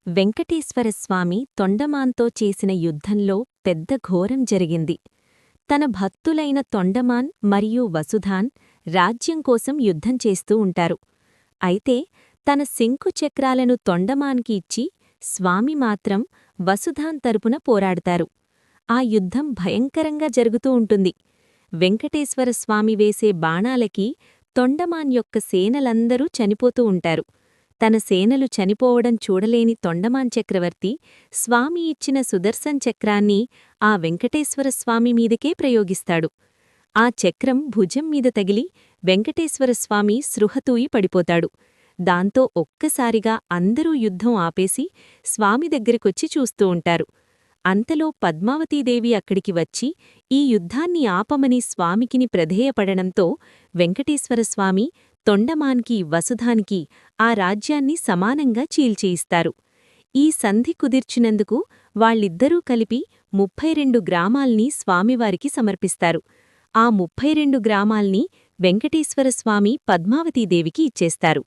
వెంకటేశ్వరస్వామి తొండమాన్తో చేసిన యుద్ధంలో పెద్ద ఘోరం జరిగింది. తన భక్తులైన తొండమాన్ మరియు వసుధాన్ రాజ్యం కోసం యుద్ధం చేస్తూ ఉంటారు. అయితే తన శంఖుచక్రాలను తొండమాన్కి ఇచ్చి స్వామి మాత్రం వసుధాన్ తరపున పోరాడతారు. ఆ యుద్ధం భయంకరంగా జరుగుతూ ఉంటుంది. వెంకటేశ్వరస్వామి వేసే బాణాలకి తొండమాన్ యొక్క సేనలందరూ చనిపోతూ ఉంటారు. తన సేనలు చనిపోవడం చూడలేని తొండమాన్ చక్రవర్తి స్వామి ఇచ్చిన సుదర్శన్ చక్రాన్ని ఆ వెంకటేశ్వరస్వామి మీదకే ప్రయోగిస్తాడు. ఆ చక్రం భుజం మీద తగిలి వెంకటేశ్వరస్వామి సృహతూయి పడిపోతాడు. దాంతో ఒక్కసారిగా అందరూ యుద్ధం ఆపేసి స్వామి దగ్గరకొచ్చి చూస్తూ ఉంటారు. అంతలో పద్మావతీదేవి అక్కడికి వచ్చి ఈ యుద్ధాన్ని ఆపమని స్వామికిని ప్రధేయపడడంతో వెంకటేశ్వరస్వామి తొండమాన్కి వసుధానికి ఆ రాజ్యాన్ని సమానంగా చీల్చేయిస్తారు. ఈ సంధి కుదిర్చినందుకు వాళ్ళిద్దరూ కలిపి 32 గ్రామాల్ని స్వామివారికి సమర్పిస్తారు. ఆ 32 గ్రామాల్ని వెంకటేశ్వరస్వామి పద్మావతీదేవికి ఇచ్చేస్తారు.